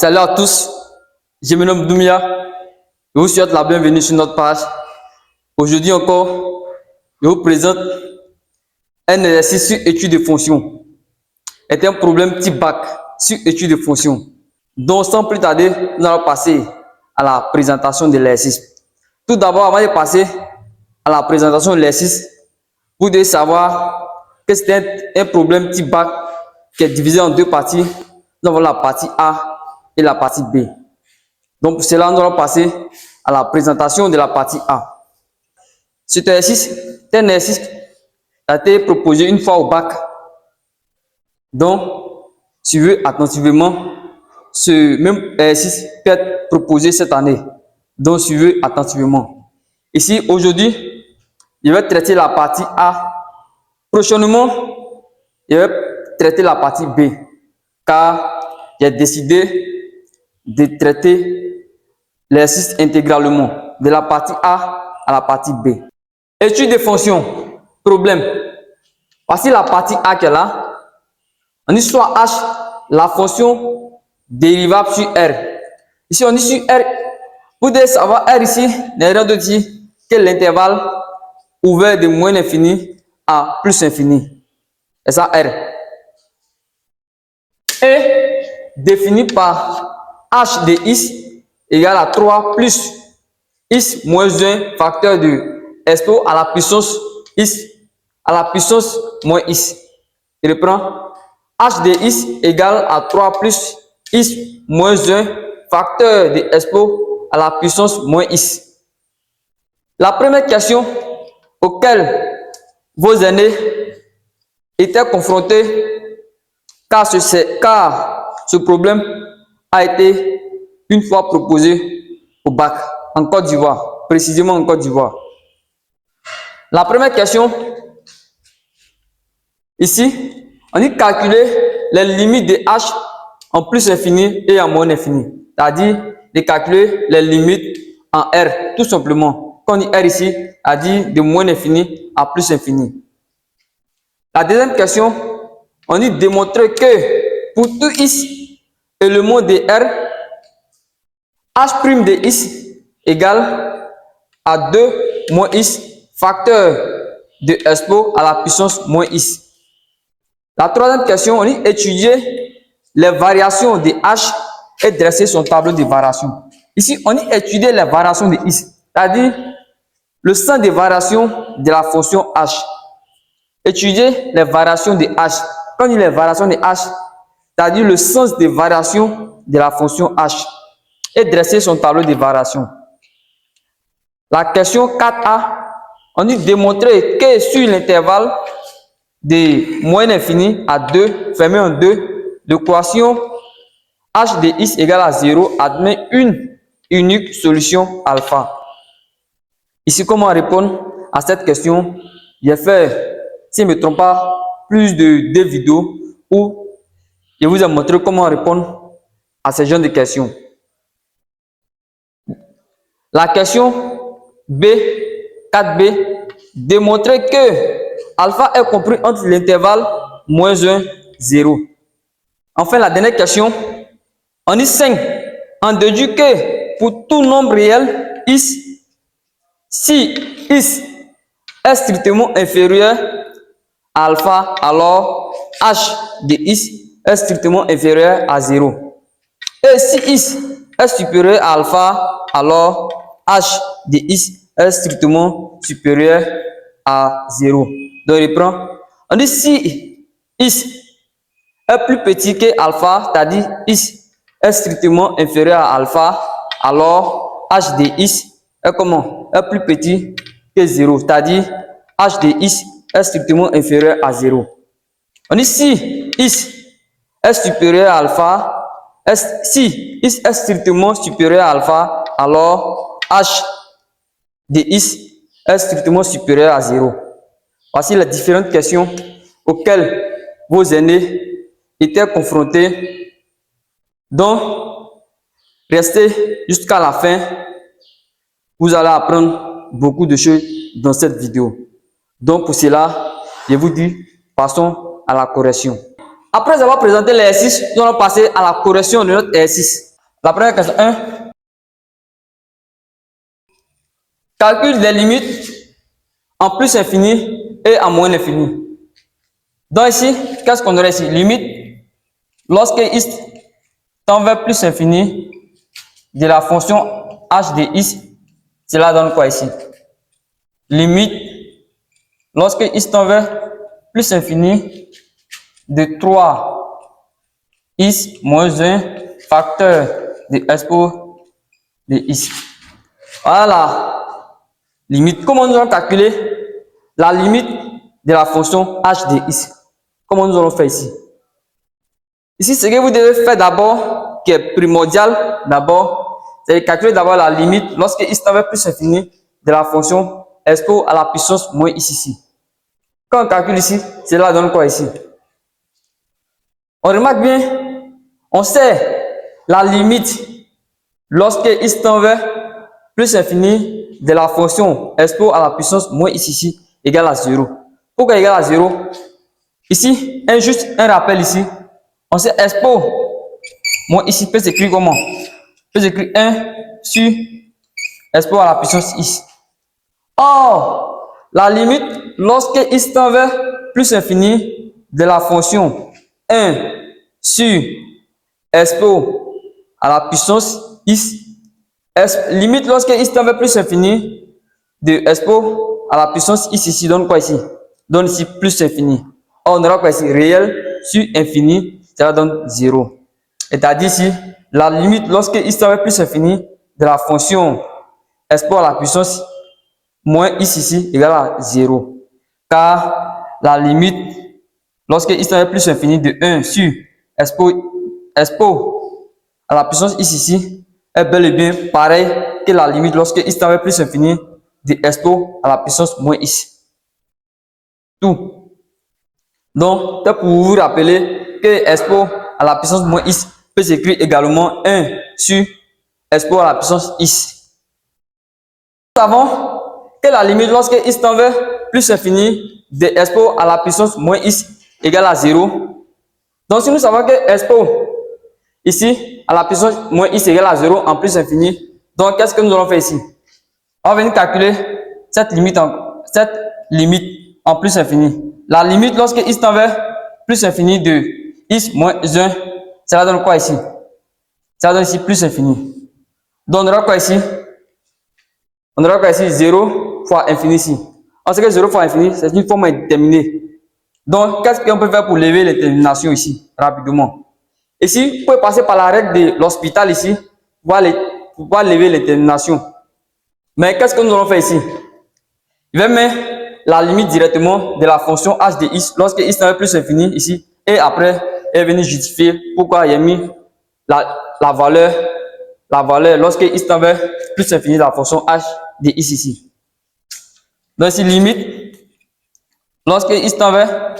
Salut à tous, je me nomme Doumia. Je vous souhaite la bienvenue sur notre page. Aujourd'hui encore, je vous présente un exercice sur étude de fonction. C'est un problème type bac sur étude de fonction. Donc, sans plus tarder, nous allons passer à la présentation de l'exercice. Tout d'abord, avant de passer à la présentation de l'exercice, vous devez savoir que c'est un problème type bac qui est divisé en deux parties. Nous avons la partie A et la partie B. Donc, pour cela, nous allons passer à la présentation de la partie A. Cet exercice est un exercice qui a été proposé une fois au bac. Donc, suivez attentivement. Ce même exercice peut être proposé cette année. Donc, suivez attentivement. Ici, aujourd'hui, je vais traiter la partie A. Prochainement, je vais traiter la partie B. Car j'ai décidé de traiter l'exercice intégralement, de la partie A à la partie B. Étude des fonctions. Problème. Voici la partie A qui est là. On dit soit H, la fonction dérivable sur R. Ici, on dit sur R. Vous devez savoir R ici, n'est rien d'autre que l'intervalle ouvert de moins l'infini à plus infini. C'est ça R. Et défini par H de X égale à 3 plus X moins 1 facteur de expo à la puissance X à la puissance moins X. Je reprends. H de X égale à 3 plus X moins 1 facteur de expo à la puissance moins X. La première question auquel vos aînés étaient confrontés, car ce problème a été une fois proposé au bac en Côte d'Ivoire, précisément en Côte d'Ivoire. La première question, ici, on dit calculer les limites de H en plus infini et en moins infini. C'est-à-dire de calculer les limites en R, tout simplement. Quand on dit R ici, c'est-à-dire de moins infini à plus infini. La deuxième question, on dit démontrer que pour tout X élément de R, H' de X égale à 2 moins X facteur de expo à la puissance moins X. La troisième question, on dit étudier les variations de H et dresser son tableau de variation. Ici, on dit étudier les variations de X, c'est-à-dire le sens des variations de la fonction H. Étudier les variations de H. Quand on dit les variations de H, c'est-à-dire le sens des variations de la fonction H et dresser son tableau de variation. La question 4a, on dit démontrer que sur l'intervalle de moins l'infini à 2, fermé en 2, l'équation H de X égale à 0 admet une unique solution alpha. Ici, comment répondre à cette question? J'ai fait, si je ne me trompe pas, plus de 2 vidéos où je vous ai montré comment répondre à ce genre de questions. La question B, 4b, démontrer que alpha est compris entre l'intervalle moins 1, 0. Enfin, la dernière question, on dit 5. On déduit que pour tout nombre réel, X, si X est strictement inférieur à alpha, alors H de X est strictement inférieur à 0. Et si X est supérieur à alpha, alors H de X est strictement supérieur à 0. Donc, je reprends. On dit si X est plus petit que alpha, c'est-à-dire X est strictement inférieur à alpha, alors H de X est comment? Est plus petit que 0, c'est-à-dire H de X est strictement inférieur à 0. On dit si X est supérieur à alpha, si X est strictement supérieur à alpha, alors H de X est strictement supérieur à 0. Voici les différentes questions auxquelles vos aînés étaient confrontés. Donc, restez jusqu'à la fin. Vous allez apprendre beaucoup de choses dans cette vidéo. Donc, pour cela, je vous dis, passons à la correction. Après avoir présenté l'exercice, nous allons passer à la correction de notre exercice. La première question, 1. Calcule des limites en plus infini et en moins l'infini. Donc ici, qu'est-ce qu'on aurait ici? Limite, lorsque x tend vers plus infini de la fonction h de x, cela donne quoi ici? Limite, lorsque x tend vers plus infini de 3x moins 1 facteur de expo de x. Voilà. Limite. Comment nous allons calculer la limite de la fonction h de x? Comment nous allons faire ici? Ici, ce que vous devez faire d'abord, qui est primordial d'abord, c'est de calculer d'abord la limite lorsque x tend vers plus infini de la fonction expo à la puissance moins x ici. Quand on calcule ici, cela donne quoi ici? On remarque bien, on sait la limite lorsque x tend vers plus infini de la fonction expo à la puissance moins x ici égale à 0. Pourquoi égale à 0? Ici, juste un rappel ici. On sait expo moins ici peut s'écrire comment? Peut s'écrire 1 sur expo à la puissance x. Or, la limite lorsque x tend vers plus infini de la fonction 1 sur expo à la puissance x, limite lorsque x tend vers plus infini de expo à la puissance x ici donne quoi ici? Donne ici plus infini. Or, on aura quoi ici? Réel sur infini, ça donne 0. C'est-à-dire ici, la limite lorsque x tend vers plus infini de la fonction expo à la puissance moins x ici égale à 0. Car la limite lorsque x tend vers plus infini de 1 sur expo à la puissance x ici est bel et bien pareil que la limite lorsque x tend vers plus infini de expo à la puissance moins x. Tout. Donc, c'est pour vous rappeler que expo à la puissance moins x peut s'écrire également 1 sur expo à la puissance x. Nous savons que la limite lorsque x tend vers plus infini de expo à la puissance moins x égale à 0. Donc, si nous savons que expo ici à la puissance moins x égale à 0 en plus infini, donc qu'est-ce que nous allons faire ici? On va venir calculer cette limite en plus infini. La limite lorsque x tend vers plus infini de x moins 1, ça donne quoi ici? Ça donne ici plus infini. Donc on aura quoi ici? On aura quoi ici? 0 fois infini ici. On sait que 0 fois infini, c'est une forme indéterminée. Donc, qu'est-ce qu'on peut faire pour lever les déterminations ici, rapidement? Ici, vous pouvez passer par la règle de l'hospital ici, pour pouvoir lever les déterminations. Mais qu'est-ce que nous allons faire ici? Je vais mettre la limite directement de la fonction h de x lorsque x tend vers plus infini ici, et après, elle va venir justifier pourquoi il a mis la valeur lorsque x tend vers plus infini de la fonction h de x ici. Donc ici, limite, lorsque x tend vers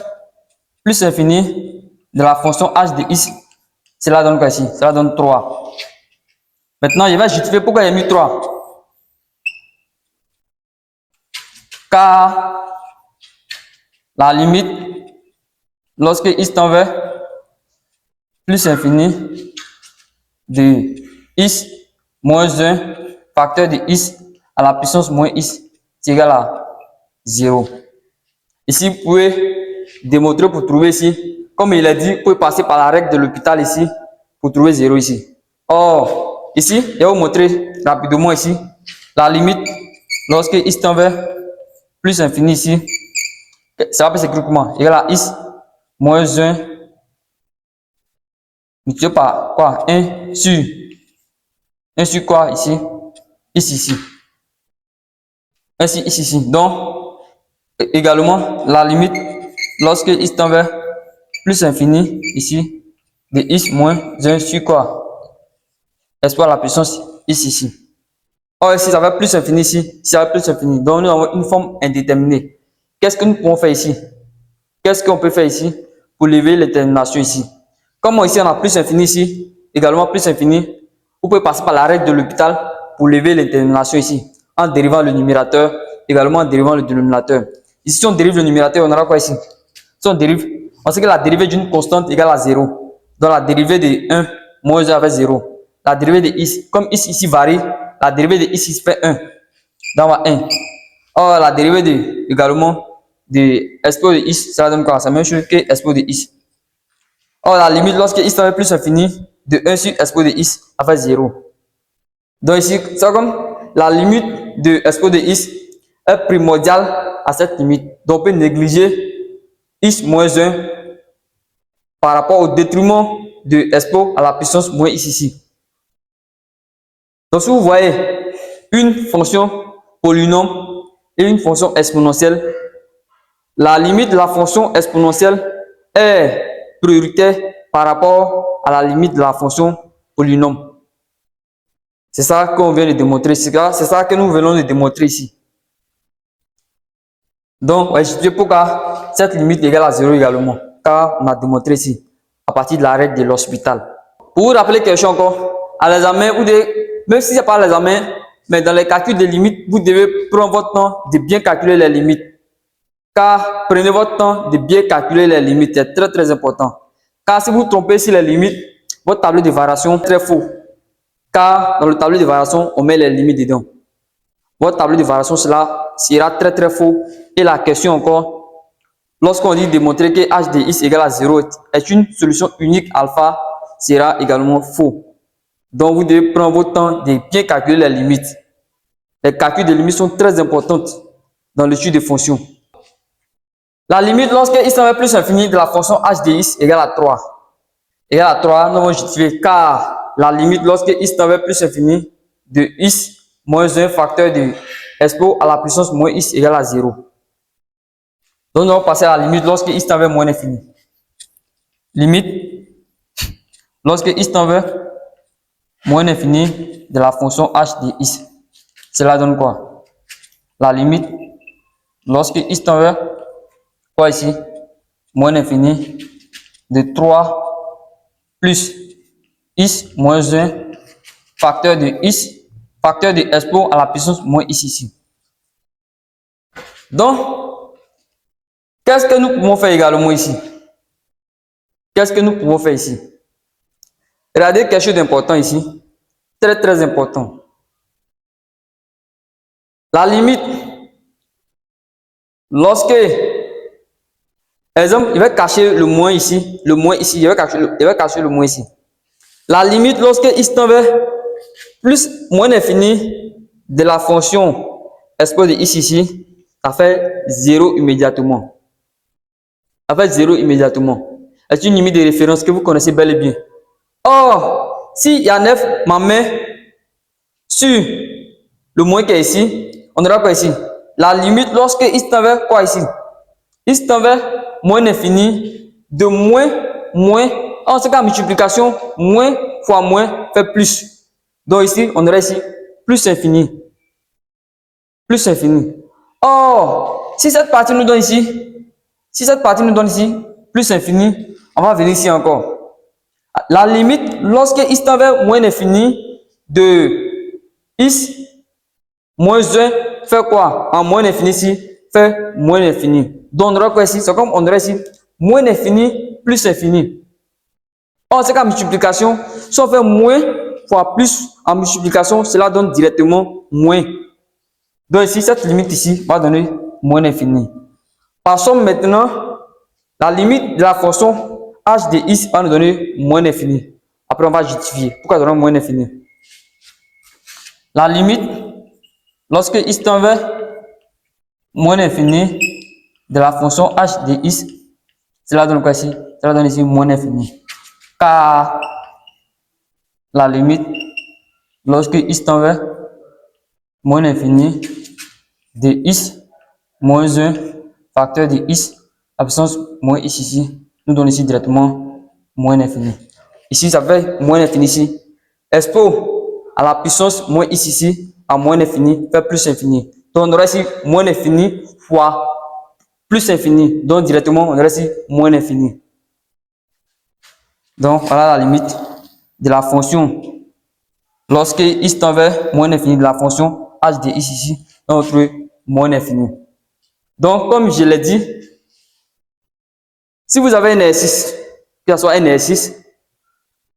plus infini de la fonction h de x, cela donne quoi ici? Cela donne 3. Maintenant, je vais justifier pourquoi il a mis 3. Car la limite, lorsque x tend vers plus infini de x moins 1 facteur de x à la puissance moins x, c'est égal à 0. Ici, vous pouvez démontrer pour trouver ici, comme il a dit, vous pouvez passer par la règle de l'hôpital ici pour trouver 0 ici. Or, ici, je vais vous montrer rapidement ici la limite lorsque x tend vers plus infini ici, ça va s'écrire comment? Égal à x moins 1 multiplié par quoi? 1 sur quoi ici? X ici. 1 sur x ici. Donc, également, la limite lorsque x tend vers plus infini ici, de x moins 1 sur quoi? Expo à la puissance x ici. Or, ici, ça va plus infini ici, ça va plus infini. Donc, nous avons une forme indéterminée. Qu'est-ce que nous pouvons faire ici? Qu'est-ce qu'on peut faire ici pour lever les déterminations ici? Comme ici, on a plus infini ici, également plus infini, vous pouvez passer par la règle de l'hôpital pour lever les déterminations ici, en dérivant le numérateur, également en dérivant le dénominateur. Ici, si on dérive le numérateur, on aura quoi ici? Si on dérive, on sait que la dérivée d'une constante égale à 0. Donc, la dérivée de 1 moins 1 avec 0. la dérivée de x, comme x ici varie, la dérivée de x ici fait 1. Donc, on va 1. Or, la dérivée de, également de expo de x, ça donne quoi? C'est la même chose que expo de x. Or, la limite, lorsque x tend vers plus infini, de 1 sur expo de x, ça fait 0. Donc, ici, c'est comme la limite de expo de x est primordiale à cette limite. Donc, on peut négliger x moins 1 par rapport au détriment de expo à la puissance moins x ici. Donc, si vous voyez une fonction polynôme et une fonction exponentielle, la limite de la fonction exponentielle est prioritaire par rapport à la limite de la fonction polynôme. C'est ça qu'on vient de démontrer ici. C'est ça que nous venons de démontrer ici. Donc, je pourquoi cette limite égale à 0 également, car on a démontré ici, à partir de la règle de l'hospital. Pour vous rappeler quelque chose encore, à l'examen, même si ce n'est pas à l'examen, mais dans les calculs de limites, vous devez prendre votre temps de bien calculer les limites. Car prenez votre temps de bien calculer les limites, c'est très très important. Car si vous trompez sur les limites, votre tableau de variation est très faux. Car dans le tableau de variation, on met les limites dedans. Votre tableau de variation cela sera très très faux. Et la question encore, lorsqu'on dit démontrer que h de x égale à 0 est une solution unique alpha, sera également faux. Donc vous devez prendre votre temps de bien calculer les limites. Les calculs de limites sont très importants dans l'étude des fonctions. La limite lorsque x tend vers plus infini de la fonction h de x égale à 3. Égale à 3, nous allons justifier car la limite lorsque x tend vers plus infini de x moins 1 facteur de expo à la puissance moins x égale à 0. Donc nous allons passer à la limite lorsque x tend vers moins infini. Limite lorsque x tend vers moins infini de la fonction h de x. Cela donne quoi? La limite lorsque x tend vers quoi ici? Moins infini de 3 plus x moins 1 facteur de x facteur de expo à la puissance moins x ici. Donc, qu'est-ce que nous pouvons faire également ici? Qu'est-ce que nous pouvons faire ici? Regardez quelque chose d'important ici. Très très important. La limite, lorsque, exemple, il va cacher le moins ici, il va cacher le moins ici. La limite, lorsque x tend vers plus moins infini de la fonction expo de x ici, ça fait 0 immédiatement. Ça fait 0 immédiatement. C'est une limite de référence que vous connaissez bel et bien. Or, si y a 9 ma main sur le moins qui est ici, on aura quoi ici? La limite lorsque x tend vers quoi ici? X tend vers moins infini de moins. En ce cas, multiplication, moins fois moins fait plus. Donc ici, on aurait ici plus infini. Plus infini. Or, si cette partie nous donne ici, plus infini, on va venir ici encore. La limite, lorsque x tend vers moins infini de x moins 1 fait quoi? En moins infini ici, fait moins infini. Donc on aura quoi ici? C'est comme on aurait ici moins infini plus infini. Or, c'est qu'en multiplication, si on fait moins fois plus en multiplication, cela donne directement moins. Donc ici, cette limite ici va donner moins infini. Passons maintenant, la limite de la fonction h de x va nous donner moins infini. Après, on va justifier. Pourquoi donner moins infini? La limite, lorsque x tend vers moins infini de la fonction h de x, cela donne quoi ici? Cela donne ici moins infini. Car la limite, lorsque x tend vers moins infini de x moins 1 facteur de x, la puissance moins x ici, nous donne ici directement moins infini. Ici, ça fait moins infini ici. Expo à la puissance moins x ici, à moins infini, fait plus infini. Donc, on aura ici moins infini fois plus infini. Donc, directement, on aura ici moins infini. Donc, voilà la limite de la fonction. Lorsque x tend vers moins infini de la fonction h de x ici, on trouve moins infini. Donc, comme je l'ai dit, si vous avez un exercice, que ce soit un exercice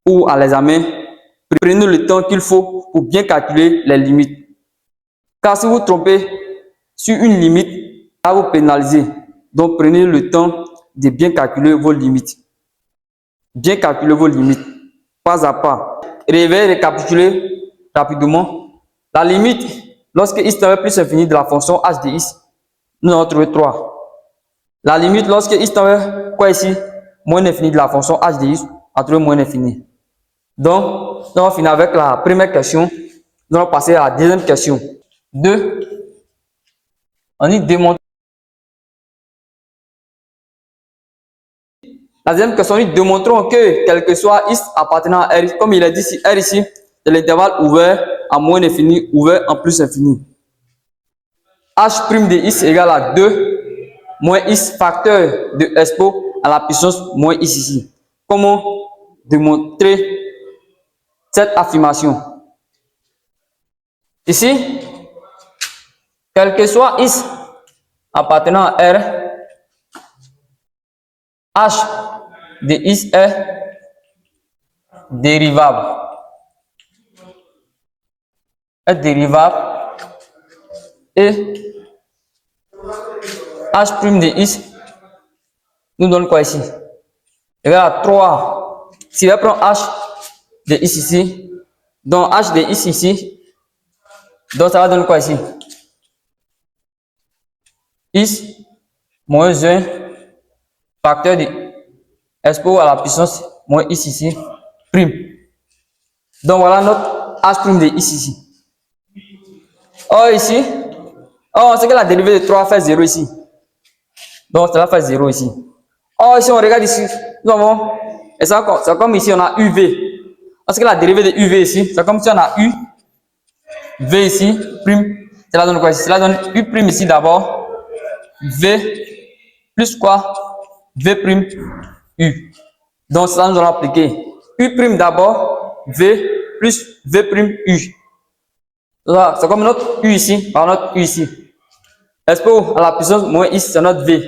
ou à l'examen, Prenez le temps qu'il faut pour bien calculer les limites. Car si vous trompez sur une limite, ça va vous pénaliser. Donc prenez le temps de bien calculer vos limites. Bien calculer vos limites, pas à pas. Récapituler rapidement. La limite, lorsque x tend vers plus infini de la fonction h de x, nous allons trouver 3. La limite, lorsque x tend vers quoi ici? Moins l'infini de la fonction h de x, on va trouver moins l'infini. Donc, nous allons finir avec la première question. Nous allons passer à la deuxième question. 2. On dit démontrer. La deuxième question, nous démontrons que quel que soit x appartenant à R, comme il est dit ici, R ici, c'est l'intervalle ouvert à moins l'infini, ouvert en plus infini. H' de x égale à 2 moins x facteur de expo à la puissance moins x ici. Comment démontrer cette affirmation? Ici, quel que soit x appartenant à R, h de x est dérivable. Et h' de x nous donne quoi ici? Égal à 3. Si je prends h de x ici, donc h de x ici, donc ça va donner quoi ici? X moins 1 facteur de expo à la puissance moins x ici, prime. Donc voilà notre h' de x ici. Or ici, on sait que la dérivée de 3 fait 0 ici. Donc cela fait 0 ici. Or ici on regarde ici, nous avons, et c'est comme ici on a uv. On sait que la dérivée de uv ici, c'est comme si on a u, v ici, prime. Cela donne quoi ici? Cela donne u prime ici d'abord, v plus quoi? V prime u. Donc ça nous allons appliquer u prime d'abord, v plus v prime u. C'est comme notre u ici, par notre u ici. Expo à la puissance moins x, c'est notre v.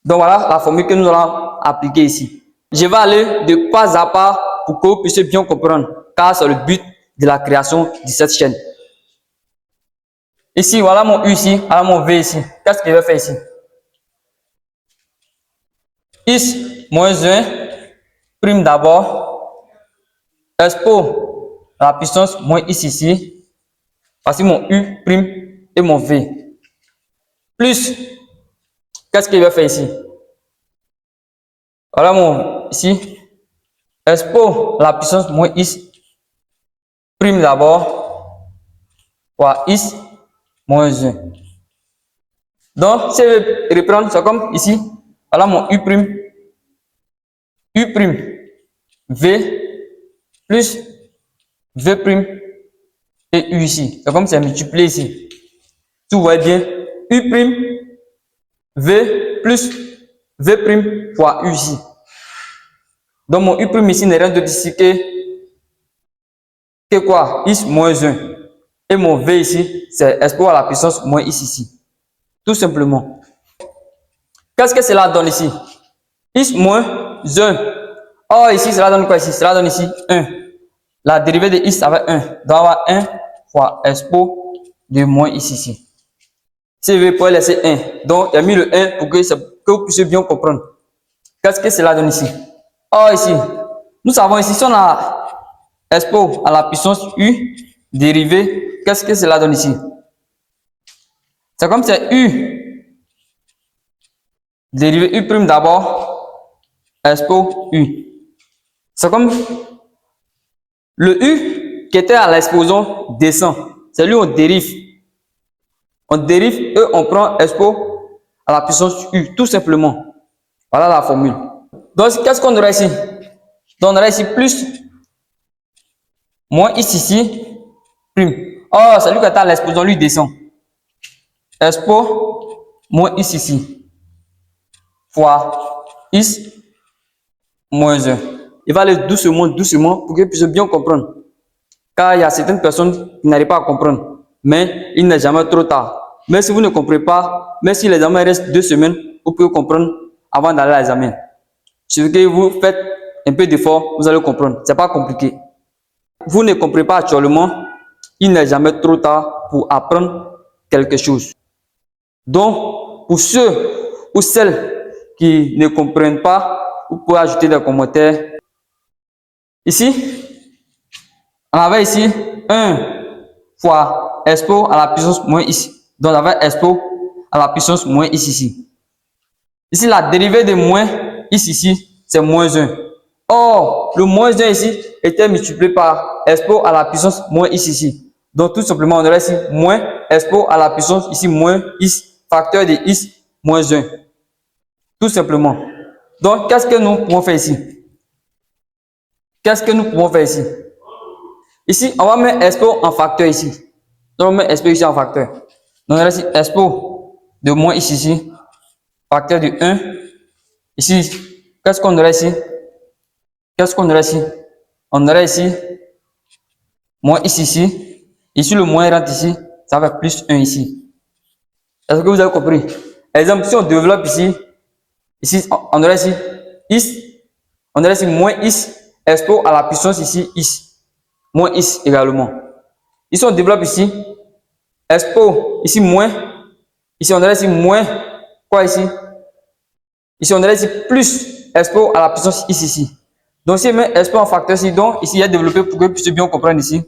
Donc voilà la formule que nous allons appliquer ici. Je vais aller de pas à pas pour que vous puissiez bien comprendre, car c'est le but de la création de cette chaîne. Ici, voilà mon u ici, voilà mon v ici. Qu'est-ce que je vais faire ici? X moins 1, prime d'abord, expo à la puissance moins x ici, voici mon u prime et mon v. Plus, qu'est-ce que je vais faire ici? Voilà mon ici, expo à la puissance moins x, prime d'abord, fois x moins 1. Donc, si je vais reprendre, c'est comme ici, voilà mon u prime, v plus v prime et u ici. C'est comme c'est multiplié ici. Tout va bien, u prime, v plus v prime fois u ici. Donc mon u prime ici n'est rien d'autre ici que quoi? X moins 1. Et mon v ici, c'est expo à la puissance moins x ici. Tout simplement. Qu'est-ce que cela donne ici? X moins 1. Or ici, cela donne quoi ici? Cela donne ici 1. La dérivée de x avec 1 doit avoir 1 fois expo de moins x ici. Si je veux pouvoir laisser 1, donc il a mis le 1 pour que vous puissiez bien comprendre. Qu'est-ce que cela donne ici? Or ici, nous savons ici, si on a expo à la puissance u dérivée, qu'est-ce que cela donne ici? C'est comme c'est u dérivé u prime d'abord, expo u. C'est comme le u qui était à l'exposant descend. C'est lui on dérive. On dérive et on prend expo à la puissance u, tout simplement. Voilà la formule. Donc, qu'est-ce qu'on aurait ici? Donc, on aurait ici plus moins x ici, prime. Oh, c'est lui qui est à l'exposant, lui descend. Expo moins x ici, fois x moins 1. Il va aller doucement, doucement, pour que vous puissiez bien comprendre. Car il y a certaines personnes qui n'arrivent pas à comprendre. Mais il n'est jamais trop tard. Mais si vous ne comprenez pas, même si l'examen reste 2 semaines, vous pouvez comprendre avant d'aller à l'examen. Si que vous faites un peu d'effort, vous allez comprendre. Ce n'est pas compliqué. vous ne comprenez pas actuellement, il n'est jamais trop tard pour apprendre quelque chose. Donc, pour ceux ou celles qui ne comprennent pas, vous pouvez ajouter des commentaires. Ici, on avait ici 1 fois expo à la puissance moins ici. Donc, on avait expo à la puissance moins ici. Ici, la dérivée de moins ici, c'est moins 1. Or, le moins 1 ici était multiplié par expo à la puissance moins ici. Donc, tout simplement, on aurait ici moins expo à la puissance ici moins is, facteur de is moins 1. Tout simplement. Donc, qu'est-ce que nous pouvons faire ici? Qu'est-ce que nous pouvons faire ici? Ici, on va mettre expo en facteur ici. Donc, on met expo ici en facteur. Donc, on aurait ici expo de moins ici, facteur de 1. Ici, qu'est-ce qu'on aurait ici? Qu'est-ce qu'on aurait ici? On aurait ici moins ici. Ici, le moins rentre ici. Ça va faire plus 1 ici. Est-ce que vous avez compris? Exemple, si on développe ici, on aurait ici is, on aurait ici moins is, expo à la puissance ici, is. Moins is également. Ici, on développe ici, expo, ici moins, ici, on aurait ici moins, quoi ici? Ici, on aurait ici plus, expo à la puissance ici. Donc, si on met expo en facteur ici, donc ici, il y a développé pour que vous puissiez bien comprendre ici.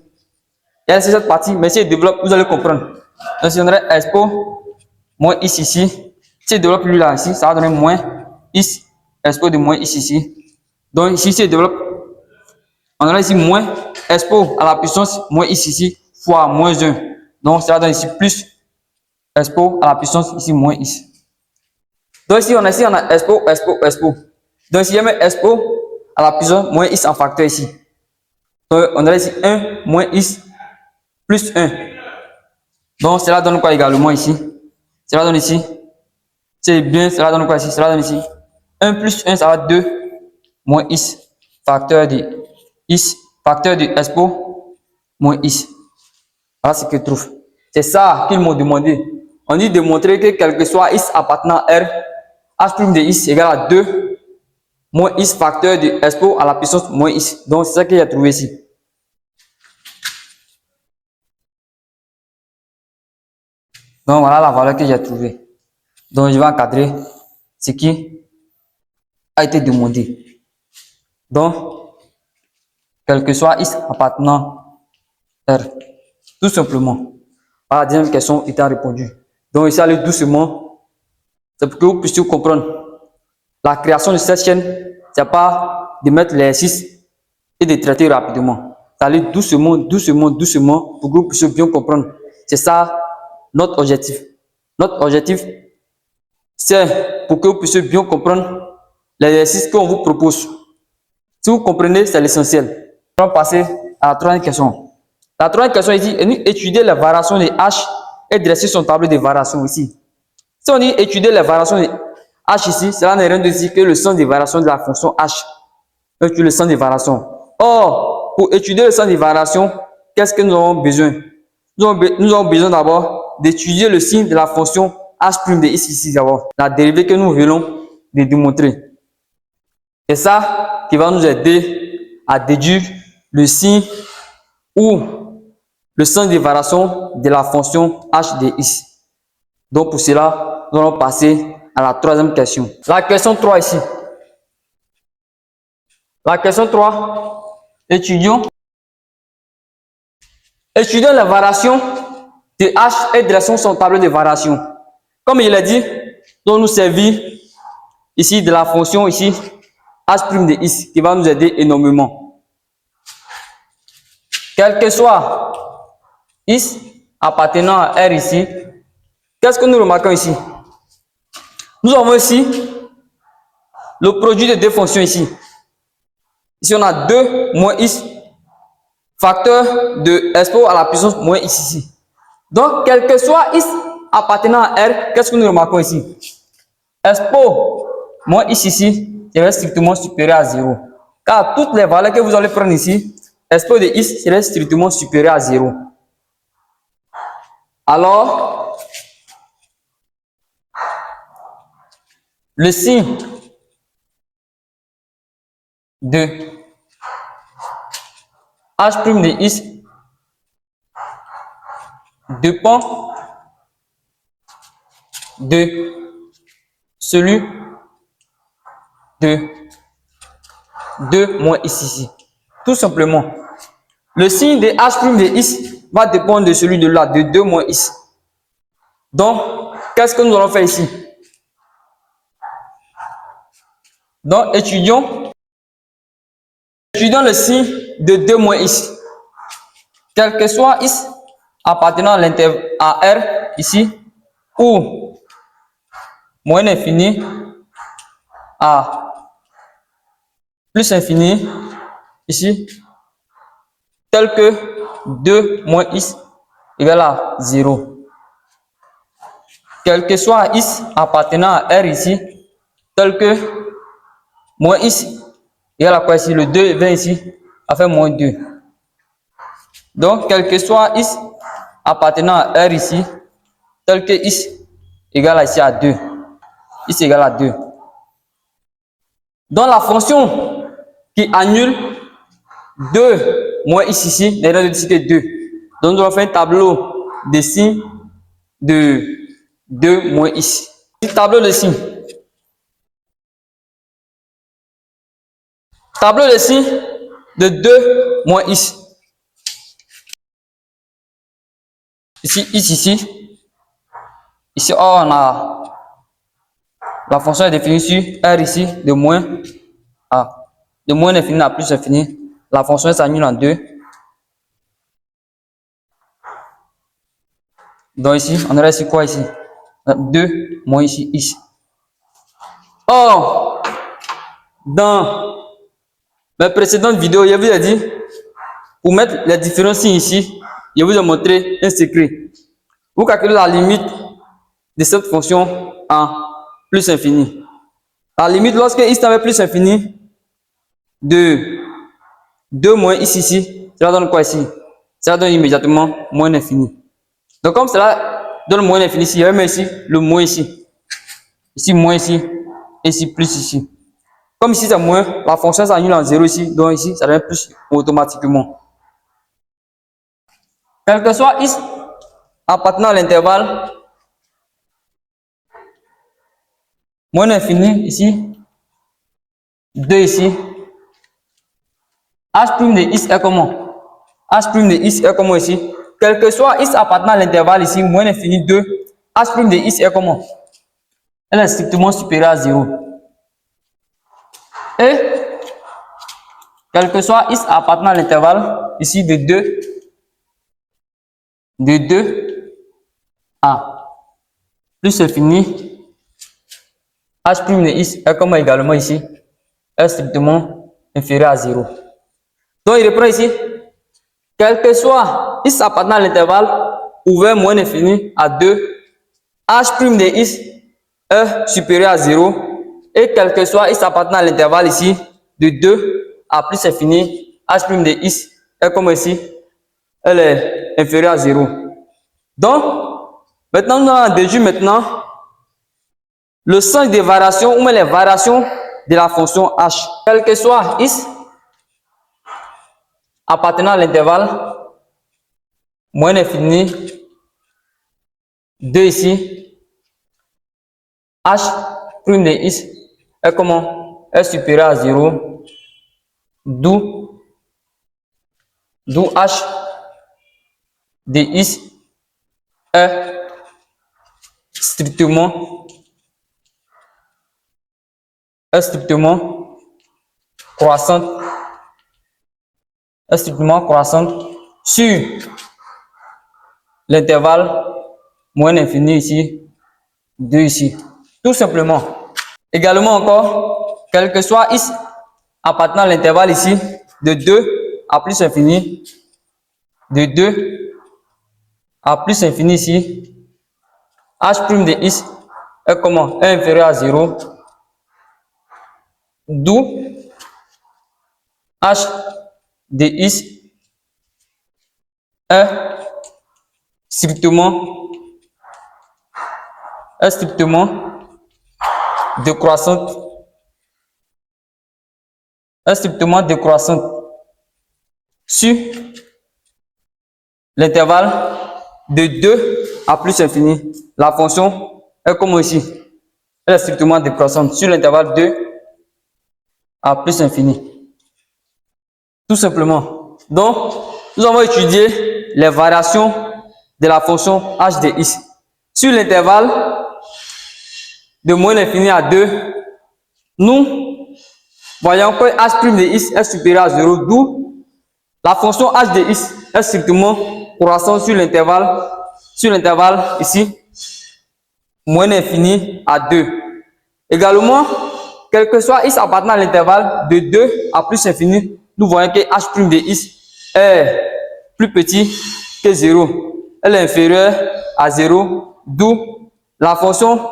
Il y a cette partie, mais si il développe, vous allez comprendre. Donc, si on aurait expo moins ici. Si il développe lui là, ici, ça va donner moins is, expo de moins ici. Donc, ici, si il développe, on aura ici moins expo à la puissance moins ici fois moins 1. Donc, ça va donner ici plus expo à la puissance ici moins ici. Donc, ici, on a expo. Donc, ici, il y a expo à la puissance moins is en facteur ici. Donc, on a ici 1 moins is plus 1. Donc, cela donne quoi également ici? Cela donne ici. C'est bien, cela donne quoi ici? Cela donne ici. 1 plus 1, ça va 2 moins is. Facteur de is, facteur de expo moins is. Voilà ce que je trouve. C'est ça qu'ils m'ont demandé. On dit de montrer que quel que soit is appartenant à R, h' de is égale à 2 moins is facteur de expo à la puissance moins is. Donc, c'est ça que j'ai trouvé ici. Donc, voilà la valeur que j'ai trouvée. Donc, je vais encadrer ce qui a été demandé. Donc, quel que soit is appartenant R. Tout simplement. La deuxième question étant répondue. Donc, ici, allez doucement. C'est pour que vous puissiez comprendre. La création de cette chaîne, ce n'est pas de mettre les 6 et de traiter rapidement. Allez doucement, pour que vous puissiez bien comprendre. C'est ça notre objectif. Notre objectif, c'est pour que vous puissiez bien comprendre l'exercice qu'on vous propose. Si vous comprenez, c'est l'essentiel. On va passer à la troisième question. La troisième question ici est étudier les variations de H et dresser son tableau de variations ici. Si on dit étudier les variations de H ici, cela n'est rien de dire que le sens des variations de la fonction H. Donc, le sens des variations. Or, pour étudier le sens des variations, qu'est-ce que nous avons besoin? Nous avons besoin d'abord d'étudier le signe de la fonction H' de ici d'abord. La dérivée que nous voulons de démontrer. C'est ça qui va nous aider à déduire le signe ou le sens des variations de la fonction h de x. Donc pour cela, nous allons passer à la troisième question. La question 3 ici. La question 3, étudions les variations de h et dressons son tableau de variations. Comme il a dit, nous nous servir ici de la fonction ici h' de x qui va nous aider énormément. Quel que soit x appartenant à R ici, qu'est-ce que nous remarquons ici? Nous avons ici le produit de deux fonctions ici. Ici, on a 2 moins x, facteur de expo à la puissance moins x ici. Donc, quel que soit x appartenant à R, qu'est-ce que nous remarquons ici? Expo moins x ici serait strictement supérieur à 0. Car toutes les valeurs que vous allez prendre ici, expo de x serait strictement supérieur à 0. Alors, le signe de H' de X dépend de celui de 2 moins X ici. Tout simplement. Le signe de H' de X va dépendre de celui de là, de 2 moins X. Donc, qu'est-ce que nous allons faire ici? Donc, étudions le signe de 2 moins X. Quel que soit X appartenant à l'intervalle à R ici, ou moins l'infini à plus infini ici, tel que 2 moins X égale à 0. Quel que soit X appartenant à R ici, tel que moins X égale à quoi ici? Le 2 vient ici, à faire moins 2. Donc, quel que soit X appartenant à R ici, tel que X égale ici à 2. X égale à 2. Donc, la fonction qui annule 2 moins X ici, n'est rien de citer 2. Donc, nous allons faire un tableau de signes de 2 moins X. Tableau de signes. Tableau de signes de 2 moins X. Ici, X ici. Ici, on a la fonction est définie sur R ici, de moins à de moins l'infini à plus infini. La fonction s'annule en 2. Donc ici, on aurait ici quoi ici? 2 moins ici, X. Or, dans mes précédentes vidéos, je vous ai dit, pour mettre les différents signes ici, je vous ai montré un secret. Vous calculez la limite de cette fonction en plus infini. La limite, lorsque X tend vers plus infini, de 2 moins X ici, cela donne quoi ici? Cela donne immédiatement moins l'infini. Donc, comme cela donne moins l'infini ici, je vais mettre ici le moins ici. Ici, moins ici. Et ici, plus ici. Comme ici, c'est moins, la fonction s'annule en 0 ici. Donc, ici, ça devient plus automatiquement. Quel que soit X appartenant à l'intervalle, moins l'infini ici, 2 ici. H' de X est comment? H' de X est comment ici? Quel que soit X appartenant à l'intervalle ici, moins l'infini 2, H' de X est comment? Elle est strictement supérieure à 0. Et quel que soit X appartenant à l'intervalle ici de 2 à plus infini, H' de X est comment également ici? Est strictement inférieur à 0. Donc il reprend ici. Quel que soit X appartenant à l'intervalle ouvert moins l'infini à 2, H' de X est supérieur à 0. Et quel que soit X appartenant à l'intervalle ici, de 2 à plus infini, H' de X est comme ici, elle est inférieure à 0. Donc, maintenant, nous allons déduire maintenant le sens des variations ou même les variations de la fonction H. Quel que soit X appartenant à l'intervalle, moins l'infini, 2 ici, H' de X est comment? Est supérieur à 0, d'où H de X est strictement croissante, sur l'intervalle moins l'infini ici, 2 ici. Tout simplement. Également encore, quel que soit X appartenant à l'intervalle ici, de 2 à plus infini, de 2 à plus infini ici, H' de X est comment? Est inférieur à 0, d'où H de X est strictement décroissante, sur l'intervalle de 2 à plus infini. La fonction est comme ici. Elle est strictement décroissante sur l'intervalle 2 à plus infini. Tout simplement. Donc, nous avons étudié les variations de la fonction h de x. Sur l'intervalle de moins l'infini à 2, nous voyons que h' de x est supérieur à 0, d'où la fonction h de x est strictement croissante sur l'intervalle ici, moins l'infini à 2. Également, quel que soit x appartenant à l'intervalle de 2 à plus infini, nous voyons que h' de x est plus petit que 0. Elle est inférieure à 0, d'où la fonction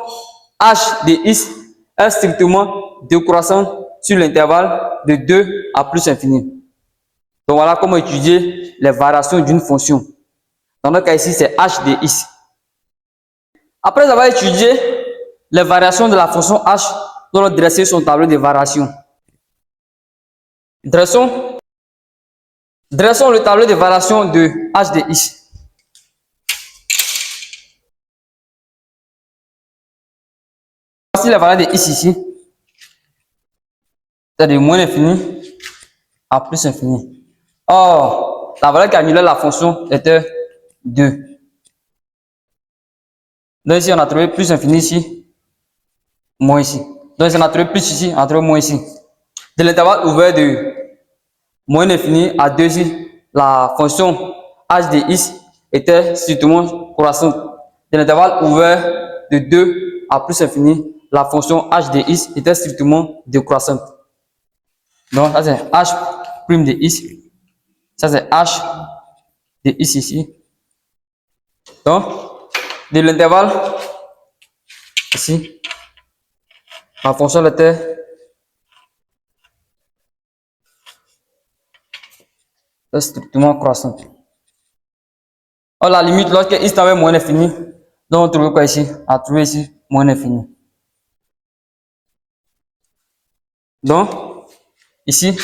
h de x est strictement décroissante sur l'intervalle de 2 à plus infini. Donc voilà comment étudier les variations d'une fonction. Dans notre cas ici, c'est h de x. Après avoir étudié les variations de la fonction h, nous allons dresser son tableau de variations. Dressons le tableau de variations de h de x. Voici la valeur de x ici. C'est de moins l'infini à plus infini. Or, la valeur qui annulait la fonction était 2. Donc ici, on a trouvé plus infini ici, moins ici. Donc ici, on a trouvé plus ici, on a trouvé moins ici. De l'intervalle ouvert de moins l'infini à 2 ici, la fonction h de x était strictement croissante. De l'intervalle ouvert de 2 à plus infini, la fonction h de x était strictement décroissante. Donc ça c'est h' de x, ça c'est h de x ici. Donc de l'intervalle ici, la fonction était strictement croissante. Or la limite lorsque x avait moins l'infini, donc on trouve quoi ici? On a trouvé ici moins l'infini. Donc ici,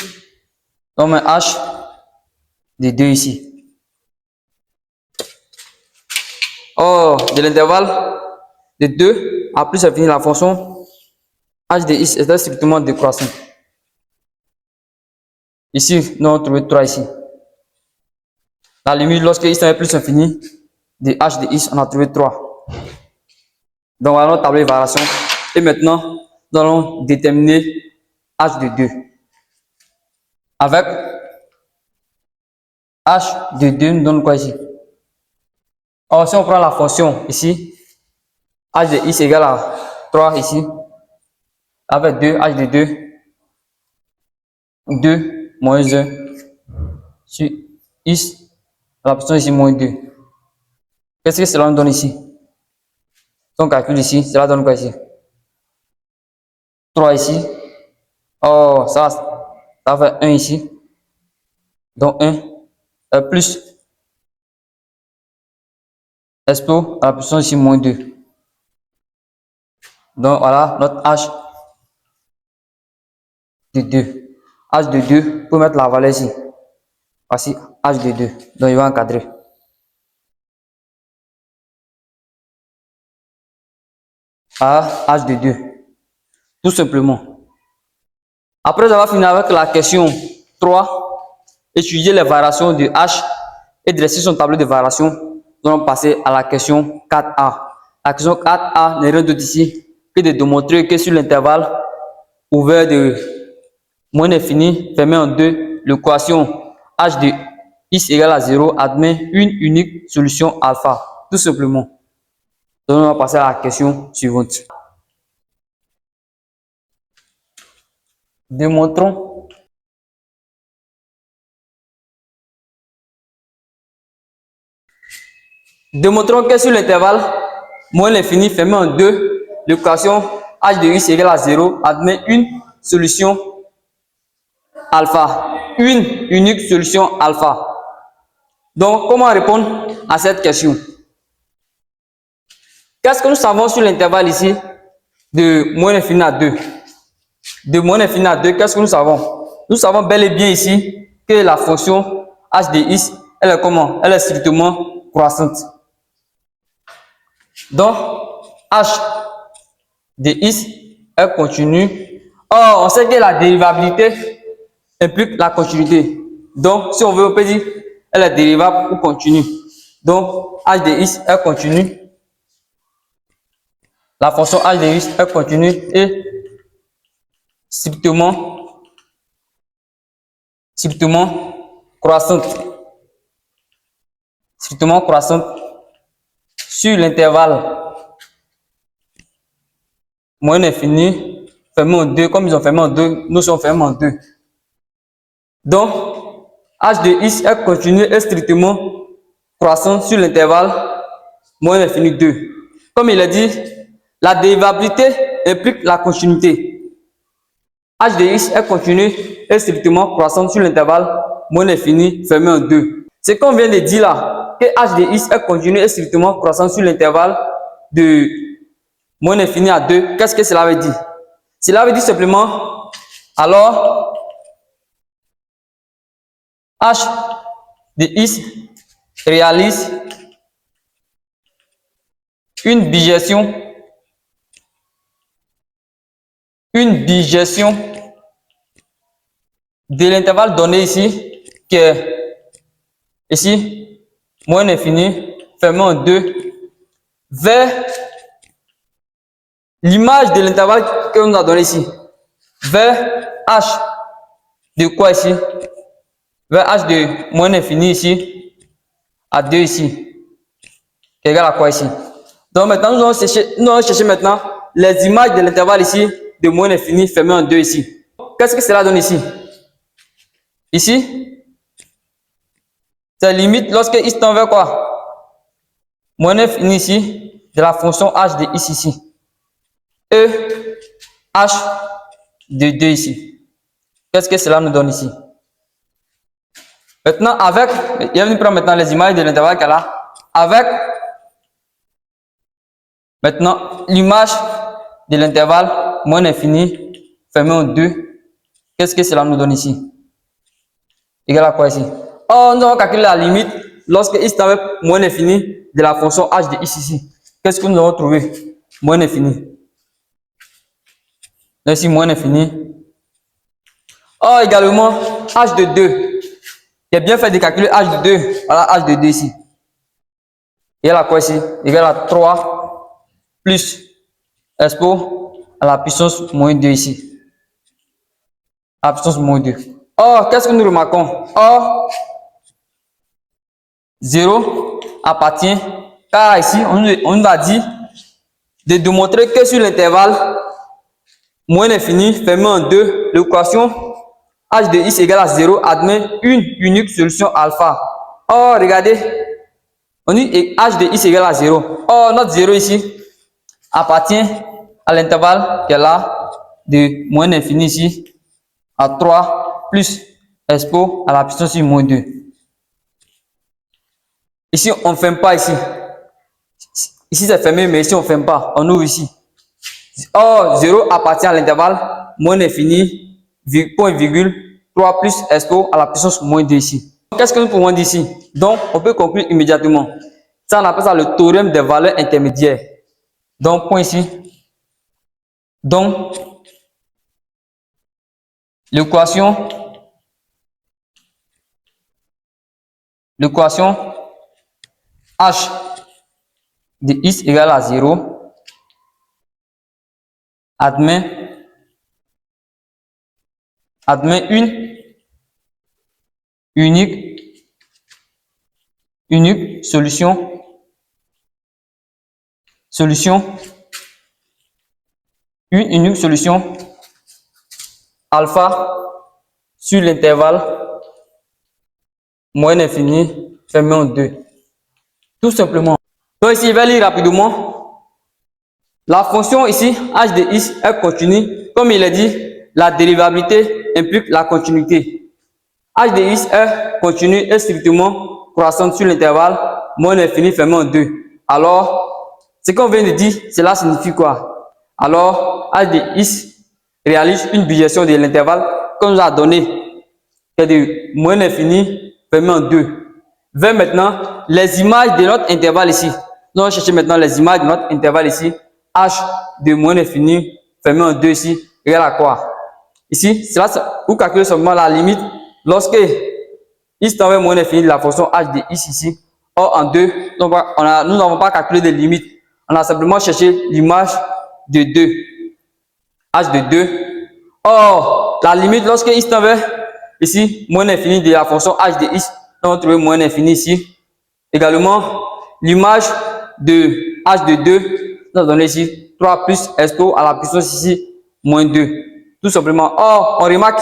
on met h de 2 ici. Or, de l'intervalle de 2 à plus infini, la fonction h de x était strictement décroissante. Ici, nous avons trouvé 3 ici. La limite, lorsque x est plus infini, de h de x, on a trouvé 3. Donc, voilà notre tableau de variation. Et maintenant, nous allons déterminer h de 2. Avec h de 2 nous donne quoi ici? Or, si on prend la fonction ici, h de x égale à 3 ici, avec 2, h de 2 moins 1 sur x, la position ici moins 2. Qu'est-ce que cela nous donne ici? Si on calcule ici, cela donne quoi ici? 3 ici. Oh, ça fait 1 ici. Donc 1 plus expo à la position ici moins 2. Donc voilà notre h de 2. H de 2, pour mettre la valeur ici. Voici h de 2. Donc il va encadrer. H de 2. Tout simplement. Après avoir fini avec la question 3, étudier les variations de h et dresser son tableau de variation, nous allons passer à la question 4a. La question 4a n'est rien d'autre ici que de démontrer que sur l'intervalle ouvert de moins l'infini fermé en 2, l'équation h de x égale à 0 admet une unique solution alpha. Tout simplement. Donc on va passer à la question suivante. Démontrons que sur l'intervalle moins l'infini fermé en 2, l'équation h de x égale à 0 admet une solution alpha. Une unique solution alpha. Donc, comment répondre à cette question? Qu'est-ce que nous savons sur l'intervalle ici de moins l'infini à 2? De moins l'infini à 2, qu'est-ce que nous savons? Nous savons bel et bien ici que la fonction h de x, elle est comment? Elle est strictement croissante. Donc, h de x est continue. Or, on sait que la dérivabilité implique la continuité. Donc, si on veut, on peut dire elle est dérivable ou continue. Donc, h de x est continue. La fonction h de x est continue et strictement croissante. Strictement croissante sur l'intervalle moins l'infini fermé en 2. Comme ils ont fermé en 2, nous sommes fermés en 2. Donc, h de x est continue et strictement croissante sur l'intervalle moins l'infini 2. Comme il a dit, la dérivabilité implique la continuité. H de x est continue et strictement croissante sur l'intervalle moins l'infini fermé en 2. Ce qu'on vient de dire là, que h de x est continue et strictement croissante sur l'intervalle de moins l'infini à 2, qu'est-ce que cela veut dire? Cela veut dire simplement, alors, h de x réalise une bijection de l'intervalle donné ici, qui est ici, moins l'infini, fermé en 2, vers l'image de l'intervalle que nous a donné ici, vers h de quoi ici? Vers h de moins l'infini ici, à 2 ici, qui est égal à quoi ici? Donc maintenant, nous allons chercher maintenant les images de l'intervalle ici, de moins l'infini fermé en 2 ici. Qu'est-ce que cela donne ici? Ici, c'est limite lorsque x tend vers quoi? Moins l'infini ici, de la fonction h de x ici. Et h de 2 ici. Qu'est-ce que cela nous donne ici? Maintenant, avec, il va nous prendre maintenant les images de l'intervalle qu'elle a, avec maintenant l'image de l'intervalle moins l'infini fermé en 2. Qu'est-ce que cela nous donne ici? Égal à quoi ici? Oh, nous allons calculer la limite lorsque x tend vers moins l'infini de la fonction h de x ici. Qu'est-ce que nous allons trouver? Moins l'infini. Ici, moins l'infini. Oh, également, h de 2. Il est bien fait de calculer h de 2. Voilà, h de 2 ici. Égal à quoi ici? Égal à 3 plus expo à la puissance moins 2 ici. À la puissance moins 2. Or, qu'est-ce que nous remarquons? Or, 0 appartient, car ici, on nous a dit de démontrer que sur l'intervalle moins l'infini fermé en 2, l'équation h de x égale à 0 admet une unique solution alpha. Or, regardez, on dit h de x égale à 0. Or, notre 0 ici appartient à l'intervalle qui est là, de moins l'infini ici, à 3 plus expo à la puissance moins 2. Ici, on ne ferme pas ici. Ici, c'est fermé, mais ici, on ne ferme pas. On ouvre ici. Or, 0 appartient à l'intervalle moins l'infini, point virgule, 3 plus expo à la puissance moins 2 ici. Qu'est-ce que nous pouvons dire ici? Donc, on peut conclure immédiatement. Ça, on appelle ça le théorème des valeurs intermédiaires. Donc, point ici. Donc, l'équation h de x égale à 0 admet une unique solution alpha sur l'intervalle moins l'infini fermé en 2. Tout simplement. Donc ici, je vais lire rapidement. La fonction ici, h de x est continue. Comme il est dit, la dérivabilité implique la continuité. H de x est continue et strictement croissante sur l'intervalle moins l'infini fermé en 2. Alors, ce qu'on vient de dire, cela signifie quoi? Alors, h de x réalise une bijection de l'intervalle qu'on nous a donné, qui est de moins l'infini fermé en 2. Vers maintenant les images de notre intervalle ici. Nous allons chercher maintenant les images de notre intervalle ici. H de moins l'infini fermé en 2 ici, égale à quoi? Ici, c'est là où calculer seulement la limite lorsque x tend vers moins l'infini de la fonction h de x ici. Or, en 2, nous n'avons pas calculé de limite. On a simplement cherché l'image de 2. H de 2. Or, la limite lorsque x tend vers ici, moins l'infini de la fonction h de x, nous allons trouver moins l'infini ici. Également, l'image de h de 2, nous allons donner ici 3 plus expo à la puissance ici, moins 2. Tout simplement. Or, on remarque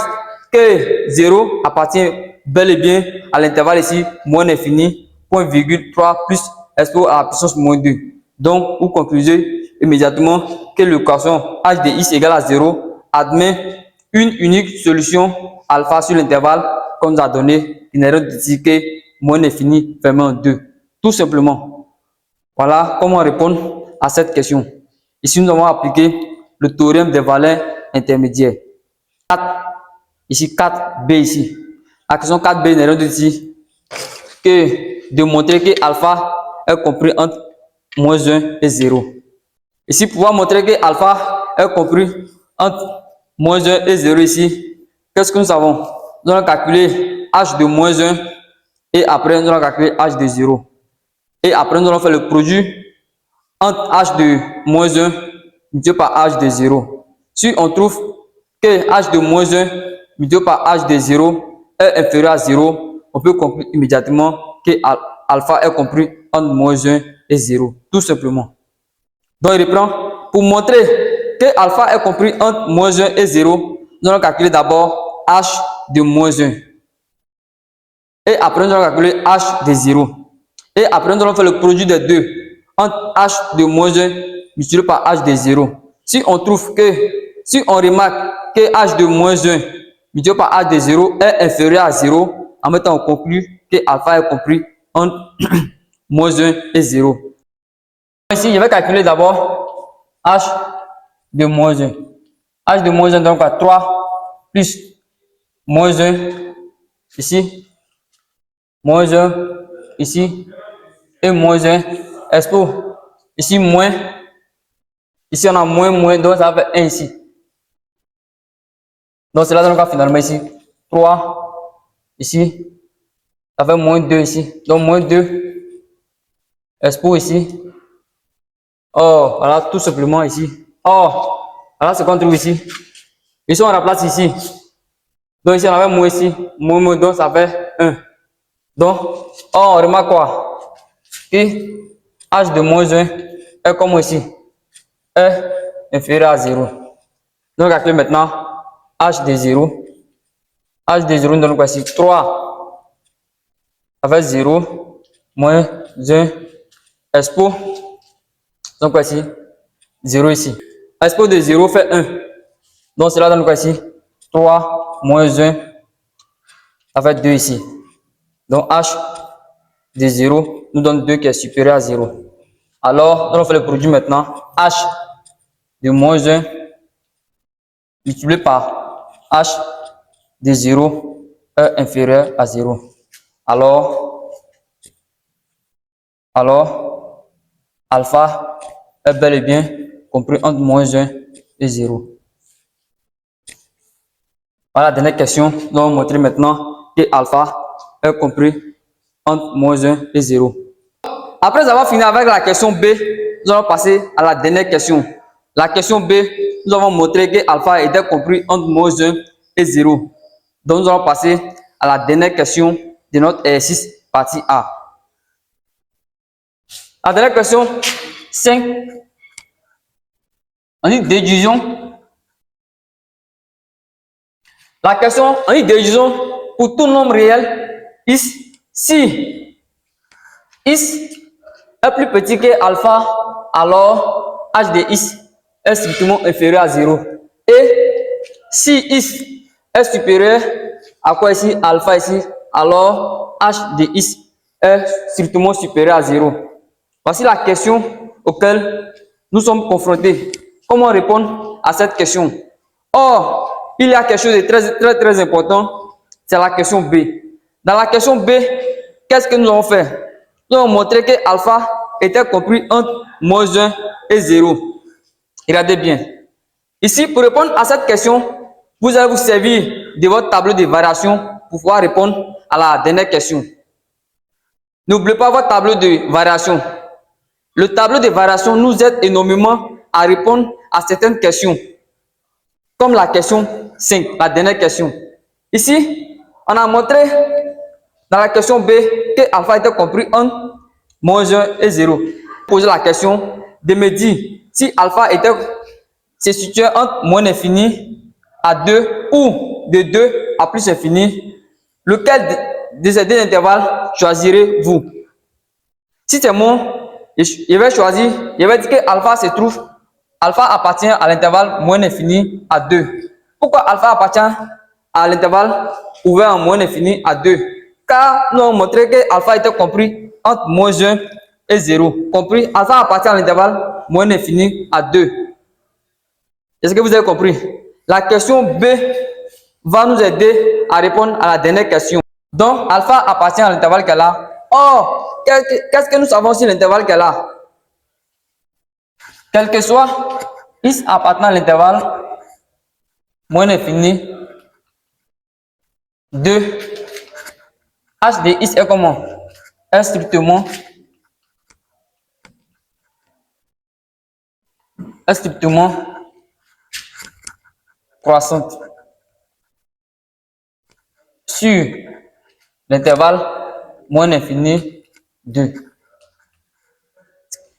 que 0 appartient bel et bien à l'intervalle ici, moins l'infini, point virgule 3 plus expo à la puissance moins 2. Donc, vous concluez immédiatement que l'équation h de x égale à 0 admet une unique solution alpha sur l'intervalle qu'on nous a donné, qui n'est de dire que moins l'infini fermé en 2. Tout simplement. Voilà comment répondre à cette question. Ici, nous avons appliqué le théorème des valeurs intermédiaires. 4, ici 4b ici. La question 4b n'est rien de dire que de montrer que alpha est compris entre moins 1 et 0. Ici, pour pouvoir montrer que alpha est compris entre moins 1 et 0 ici, qu'est-ce que nous avons? Nous allons calculer h de moins 1 et après nous allons calculer h de 0. Et après nous allons faire le produit entre h de moins 1 multiplié par h de 0. Si on trouve que h de moins 1 multiplié par h de 0 est inférieur à 0, on peut conclure immédiatement que alpha est compris entre moins 1 et 0. Tout simplement. Donc, il reprend. Pour montrer que alpha est compris entre moins 1 et 0, nous allons calculer d'abord h de moins 1. Et après, nous allons calculer h de 0. Et après, nous allons faire le produit des deux entre h de moins 1 multiplié par h de 0. Si on trouve que, si on remarque que h de moins 1 multiplié par h de 0 est inférieur à 0, en même temps, on conclut que alpha est compris entre moins 1 et 0. Ici, je vais calculer d'abord h de moins 1. H de moins 1, donc à 3 plus moins 1 ici, moins 1 ici, et moins 1 expo. Ici, moins. Ici, on a moins, donc ça fait 1 ici. Donc, cela donne finalement ici 3 ici, ça fait moins 2 ici. Donc, moins 2 expo ici. Oh, voilà, tout simplement ici. Oh, voilà ce qu'on trouve ici. Ici, on remplace ici. Donc, ici, on avait moins ici. Moins, donc ça fait 1. Donc, on remarque quoi? Que h de moins 1 est comme ici. Est inférieur à 0. Donc, calcule maintenant h de 0. H de 0 nous donne quoi ici? 3. Ça fait 0. Moins 1. Expo. Donc, quoi ici? 0 ici. Expo de 0 fait 1. Donc, cela donne quoi ici? 3 moins 1. Ça fait 2 ici. Donc, h de 0 nous donne 2 qui est supérieur à 0. Alors, nous allons faire le produit maintenant. H de moins 1 multiplié par H de 0 est inférieur à 0. Alors, alpha est bel et bien compris entre moins 1 et 0. Voilà la dernière question. Nous allons montrer maintenant que alpha est compris entre moins 1 et 0. Après avoir fini avec la question B, nous allons passer à la dernière question. La question B, nous avons montré que alpha était compris entre moins 1 et 0. Donc, nous allons passer à la dernière question de notre exercice partie A. La dernière question, 5. On dit déduisons. La question, on dit déduisons pour tout nombre réel, si x est plus petit que alpha, alors h de x est strictement inférieur à 0. Et si x est supérieur à quoi ici? Alpha ici, alors h de x est strictement supérieur à 0. Voici la question auquel nous sommes confrontés. Comment répondre à cette question? Or, il y a quelque chose de très important, c'est la question B. Dans la question B, qu'est-ce que nous avons fait? Nous avons montré que alpha était compris entre moins 1 et 0. Regardez bien. Ici, pour répondre à cette question, vous allez vous servir de votre tableau de variation pour pouvoir répondre à la dernière question. N'oubliez pas votre tableau de variation. Le tableau de variation nous aide énormément à répondre à certaines questions, comme la question 5, la dernière question. Ici, on a montré dans la question B que alpha était compris entre moins 1 et 0. Poser la question de me dire si alpha se situait entre moins infini à 2 ou de 2 à plus infini, lequel de ces deux intervalles choisirez-vous? Si c'est moi, je vais choisir, je vais dire que alpha appartient à l'intervalle moins infini à 2. Pourquoi alpha appartient à l'intervalle ouvert en moins infini à 2? Car nous avons montré que alpha était compris entre moins 1 et 0. Compris, alpha appartient à l'intervalle moins infini à 2. Est-ce que vous avez compris? La question B va nous aider à répondre à la dernière question. Donc, alpha appartient à l'intervalle qu'elle a. Or, qu'est-ce que nous savons sur l'intervalle qu'elle a? Quel que soit x appartenant à l'intervalle moins infini 2, h de x est comment? Est strictement croissante sur l'intervalle moins infini 2.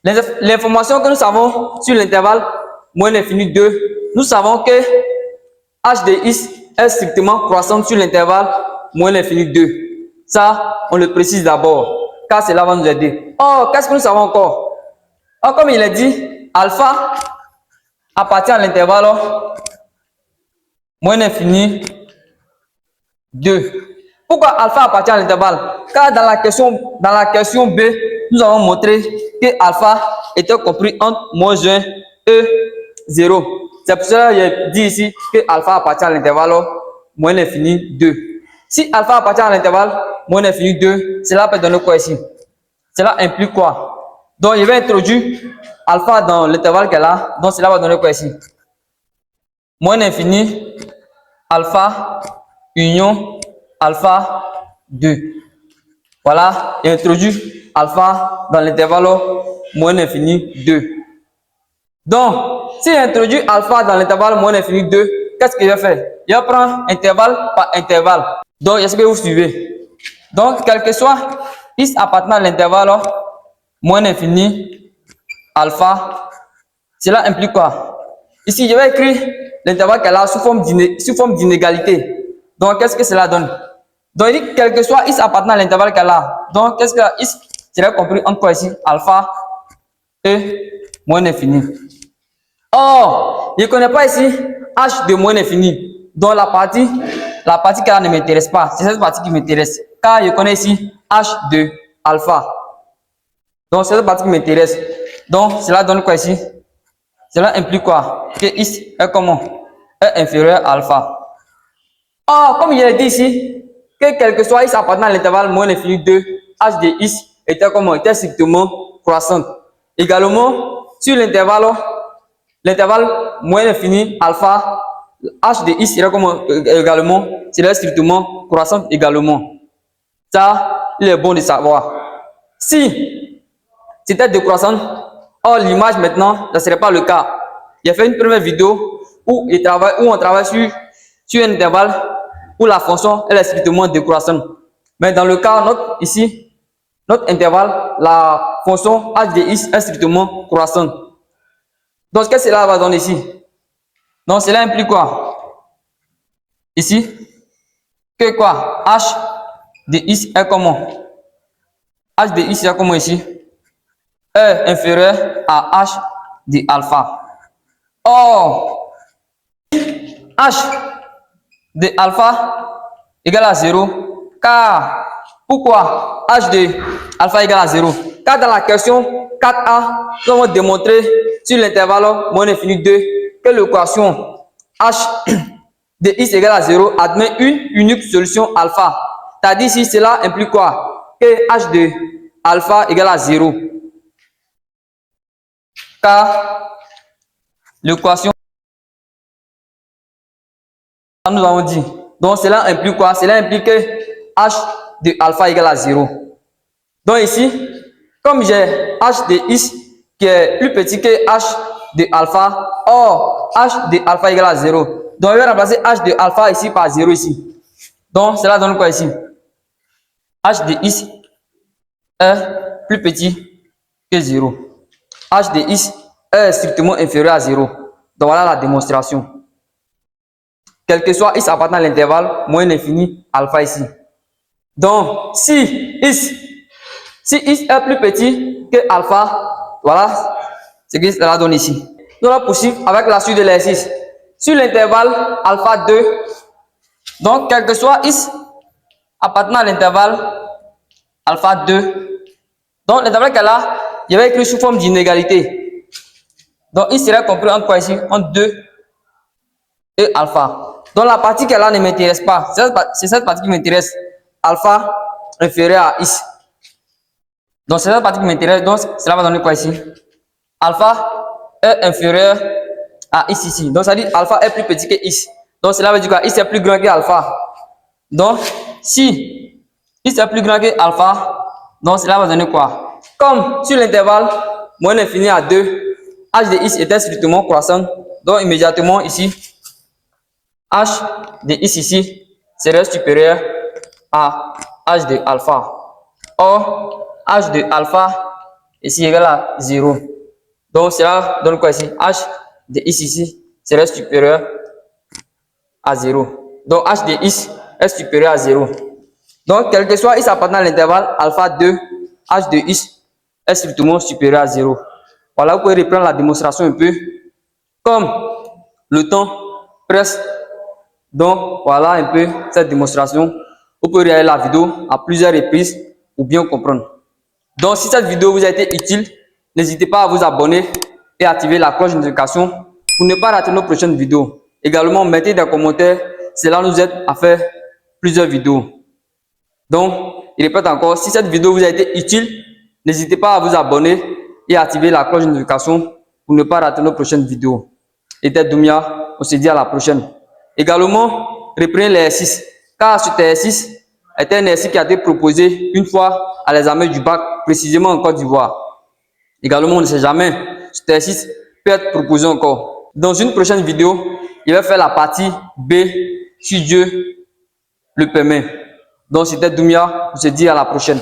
L'information que nous savons sur l'intervalle moins infini 2, nous savons que h de x est strictement croissante sur l'intervalle moins infini 2. Ça, on le précise d'abord, car cela va nous aider. Oh, qu'est-ce que nous savons encore? Oh, comme il est dit, alpha appartient à l'intervalle moins infini 2. Pourquoi alpha appartient à l'intervalle? Car dans la question B, nous avons montré que alpha était compris entre moins 1 et 0. C'est pour cela que j'ai dit ici que alpha appartient à l'intervalle moins infini 2. Si alpha appartient à l'intervalle moins infini 2, cela peut donner quoi ici? Cela implique quoi? Donc, je vais introduire alpha dans l'intervalle qu'elle a. Donc, cela va donner quoi ici? Moins infini alpha union alpha 2. Voilà, et introduit alpha dans l'intervalle moins infini 2. Donc, si j'introduis alpha dans l'intervalle moins infini 2, qu'est-ce que je vais faire? Je vais prendre intervalle par intervalle. Donc, est-ce que vous suivez? Donc, quel que soit x appartenant à l'intervalle moins infini alpha, cela implique quoi? Ici, je vais écrire l'intervalle qu'elle a sous forme d'inégalité. Donc, qu'est-ce que cela donne? Donc, il dit quel que soit x appartenant à l'intervalle qu'elle a. Donc, qu'est-ce que x serait compris entre quoi ici? Alpha et moins infini. Or, je ne connais pas ici h de moins infini. Donc, la partie qu'elle ne m'intéresse pas. C'est cette partie qui m'intéresse. Car je connais ici h de alpha. Donc, c'est cette partie qui m'intéresse. Donc, cela donne quoi ici? Cela implique quoi? Que x est comment? Est inférieur à alpha. Or, comme il est dit ici, que quel que soit x appartenant à l'intervalle moins infini 2, h de x était comment? Était strictement croissante. Également, sur l'intervalle moins infini alpha, h de x serait comment également? Serait strictement croissante également. Ça, il est bon de savoir. Si c'était décroissante, or l'image maintenant, ça ne serait pas le cas. J'ai fait une première vidéo où on travaille sur un intervalle où la fonction elle est strictement décroissante. Mais dans le cas notre intervalle, la fonction h de x est strictement croissante. Donc, qu'est-ce que cela va donner ici? Donc, cela implique quoi? Ici, que quoi? H de x est comment? H de x est comment ici? Est inférieur à h de alpha. Or, h de alpha égale à 0. Car, pourquoi h de alpha égale à 0? Car dans la question 4a, nous avons démontré sur l'intervalle moins infini 2 que l'équation h de x égale à 0 admet une unique solution alpha. t'as dit ici, cela implique quoi? Que h de alpha égale à 0. Car l'équation, nous avons dit. Donc, cela implique quoi? Cela implique que h de alpha égale à 0. Donc, ici, comme j'ai h de x qui est plus petit que h de alpha, or h de alpha égale à 0. Donc, je vais remplacer h de alpha ici par 0 ici. Donc, cela donne quoi ici? H de x est plus petit que 0. H de x est strictement inférieur à 0. Donc, voilà la démonstration. Quel que soit x appartenant à l'intervalle moins l'infini alpha ici. Donc, si x est plus petit que alpha, voilà ce que cela donne ici. Nous allons poursuivre avec la suite de l'exercice. Sur l'intervalle alpha 2, donc quel que soit x appartenant à l'intervalle alpha 2, donc l'intervalle qu'elle a, je vais écrire sous forme d'inégalité. Donc x serait compris entre quoi ici? Entre 2 et alpha. Donc la partie qu'elle a ne m'intéresse pas. C'est cette partie qui m'intéresse. Alpha inférieur à x. Donc c'est cette partie qui m'intéresse. Donc cela va donner quoi ici? Alpha est inférieur à x ici. Donc ça dit alpha est plus petit que x. Donc cela veut dire quoi? X est plus grand que alpha. Donc si x est plus grand que alpha, donc cela va donner quoi? Comme sur l'intervalle moins l'infini à 2, h de x était strictement croissant. Donc immédiatement ici, h de x ici serait supérieur à h de alpha. Or, h de alpha ici égale à 0. Donc, cela donne quoi ici? H de x ici serait supérieur à 0. Donc, h de x est supérieur à 0. Donc, quel que soit x appartenant à l'intervalle alpha 2, h de x est strictement supérieur à 0. Voilà, vous pouvez reprendre la démonstration un peu. Comme le temps presse, donc voilà un peu cette démonstration. Vous pouvez regarder la vidéo à plusieurs reprises pour bien comprendre. Donc, si cette vidéo vous a été utile, n'hésitez pas à vous abonner et activer la cloche de notification pour ne pas rater nos prochaines vidéos. Également, mettez des commentaires, cela nous aide à faire plusieurs vidéos. Donc, je répète encore, si cette vidéo vous a été utile, n'hésitez pas à vous abonner et activer la cloche de notification pour ne pas rater nos prochaines vidéos. C'était Doumia, on se dit à la prochaine. Également, reprenez l'exercice, car cet exercice est un exercice qui a été proposé une fois à l'examen du bac, précisément en Côte d'Ivoire. Également, on ne sait jamais, cet exercice peut être proposé encore. Dans une prochaine vidéo, je vais faire la partie B, si Dieu le permet. Donc, c'était Doumia, on se dit à la prochaine.